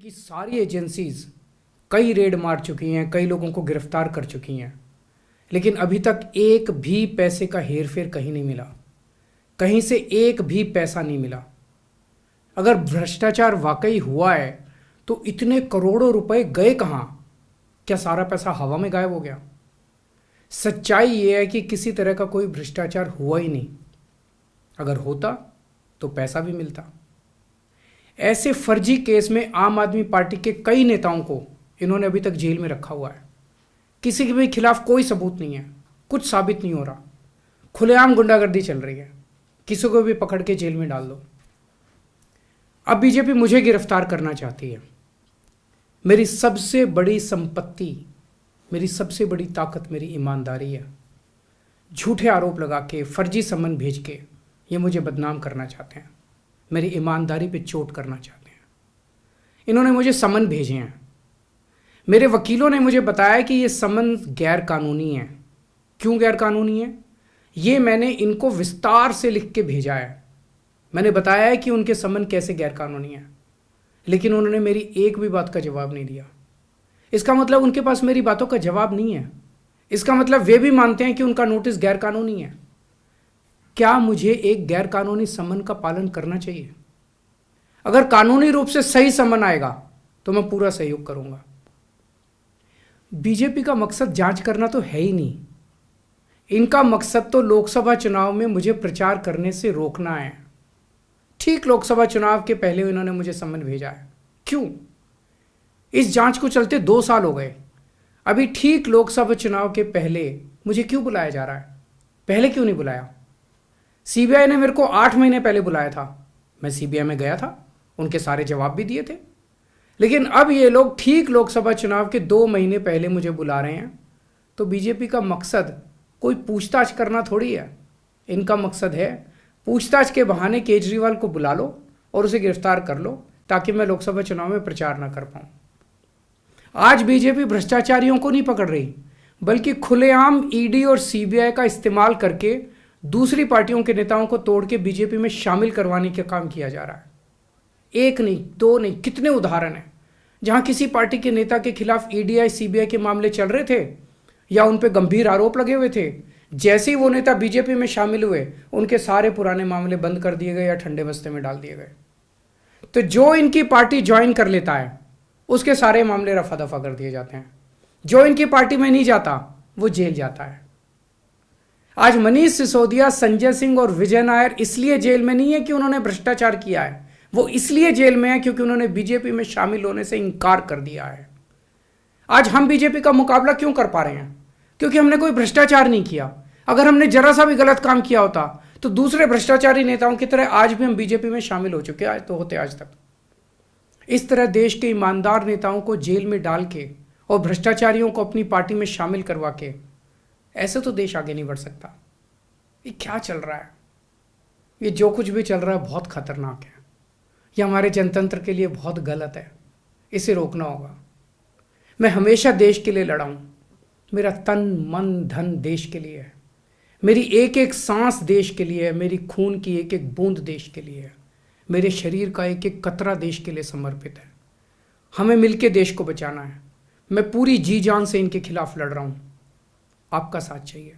की सारी एजेंसीज कई रेड मार चुकी हैं, कई लोगों को गिरफ्तार कर चुकी हैं, लेकिन अभी तक एक भी पैसे का हेरफेर कहीं नहीं मिला, कहीं से एक भी पैसा नहीं मिला। अगर भ्रष्टाचार वाकई हुआ है तो इतने करोड़ों रुपए गए कहाँ? क्या सारा पैसा हवा में गायब हो गया? सच्चाई ये है कि किसी तरह का कोई भ्रष्टाचार हुआ ही नहीं। अगर होता तो पैसा भी मिलता। ऐसे फर्जी केस में आम आदमी पार्टी के कई नेताओं को इन्होंने अभी तक जेल में रखा हुआ है। किसी के भी खिलाफ कोई सबूत नहीं है, कुछ साबित नहीं हो रहा, खुलेआम गुंडागर्दी चल रही है, किसी को भी पकड़ के जेल में डाल दो। अब बीजेपी मुझे गिरफ्तार करना चाहती है। मेरी सबसे बड़ी संपत्ति, मेरी सबसे बड़ी ताकत मेरी ईमानदारी है। झूठे आरोप लगा के, फर्जी समन भेज के ये मुझे बदनाम करना चाहते हैं, मेरी ईमानदारी पे चोट करना चाहते हैं। इन्होंने मुझे समन भेजे हैं। मेरे वकीलों ने मुझे बताया कि ये समन गैर कानूनी है। क्यों गैर कानूनी है? ये मैंने इनको विस्तार से लिख के भेजा है। मैंने बताया है कि उनके समन कैसे गैर कानूनी है, लेकिन उन्होंने मेरी एक भी बात का जवाब नहीं दिया। इसका मतलब उनके पास मेरी बातों का जवाब नहीं है। इसका मतलब वे भी मानते हैं कि उनका नोटिस गैर कानूनी है। क्या मुझे एक गैर कानूनी समन का पालन करना चाहिए? अगर कानूनी रूप से सही समन आएगा तो मैं पूरा सहयोग करूंगा। बीजेपी का मकसद जांच करना तो है ही नहीं। इनका मकसद तो लोकसभा चुनाव में मुझे प्रचार करने से रोकना है। ठीक लोकसभा चुनाव के पहले इन्होंने मुझे समन भेजा है। क्यों? इस जांच को चलते 2 साल हो गए। अभी ठीक लोकसभा चुनाव के पहले मुझे क्यों बुलाया जा रहा है? पहले क्यों नहीं बुलाया? सीबीआई ने मेरे को 8 महीने पहले बुलाया था। मैं सीबीआई में गया था, उनके सारे जवाब भी दिए थे। लेकिन अब ये लोग ठीक लोकसभा चुनाव के 2 महीने पहले मुझे बुला रहे हैं। तो बीजेपी का मकसद कोई पूछताछ करना थोड़ी है। इनका मकसद है पूछताछ के बहाने केजरीवाल को बुला लो और उसे गिरफ्तार कर लो, ताकि मैं लोकसभा चुनाव में प्रचार ना कर पाऊं। आज बीजेपी भ्रष्टाचारियों को नहीं पकड़ रही, बल्कि खुलेआम ईडी और सीबीआई का इस्तेमाल करके दूसरी पार्टियों के नेताओं को तोड़ के बीजेपी में शामिल करवाने का काम किया जा रहा है। एक नहीं, 2 नहीं, कितने उदाहरण हैं जहां किसी पार्टी के नेता के खिलाफ ईडी सीबीआई के मामले चल रहे थे या उन पे गंभीर आरोप लगे हुए थे। जैसे ही वो नेता बीजेपी में शामिल हुए, उनके सारे पुराने मामले बंद कर दिए गए या ठंडे बस्ते में डाल दिए गए। तो जो इनकी पार्टी ज्वाइन कर लेता है उसके सारे मामले रफा दफा कर दिए जाते हैं। जो इनकी पार्टी में नहीं जाता वो जेल जाता है। आज मनीष सिसोदिया, संजय सिंह और विजय नायर इसलिए जेल में नहीं है कि उन्होंने भ्रष्टाचार किया है, वो इसलिए जेल में है क्योंकि उन्होंने बीजेपी में शामिल होने से इनकार कर दिया है। आज हम बीजेपी का मुकाबला क्यों कर पा रहे हैं? क्योंकि हमने कोई भ्रष्टाचार नहीं किया। अगर हमने जरा सा भी गलत काम किया होता तो दूसरे भ्रष्टाचारी नेताओं की तरह आज भी हम बीजेपी में शामिल हो चुके होते आज तक। इस तरह देश के ईमानदार नेताओं को जेल में डाल के और भ्रष्टाचारियों को अपनी पार्टी में शामिल करवा के ऐसे तो देश आगे नहीं बढ़ सकता। ये क्या चल रहा है? ये जो कुछ भी चल रहा है बहुत खतरनाक है। ये हमारे जनतंत्र के लिए बहुत गलत है। इसे रोकना होगा। मैं हमेशा देश के लिए लड़ा हूं। मेरा तन मन धन देश के लिए है। मेरी एक एक सांस देश के लिए है। मेरी खून की एक एक बूंद देश के लिए है। मेरे शरीर का एक एक कतरा देश के लिए समर्पित है। हमें मिलकर देश को बचाना है। मैं पूरी जी जान से इनके खिलाफ लड़ रहा हूं। आपका साथ चाहिए।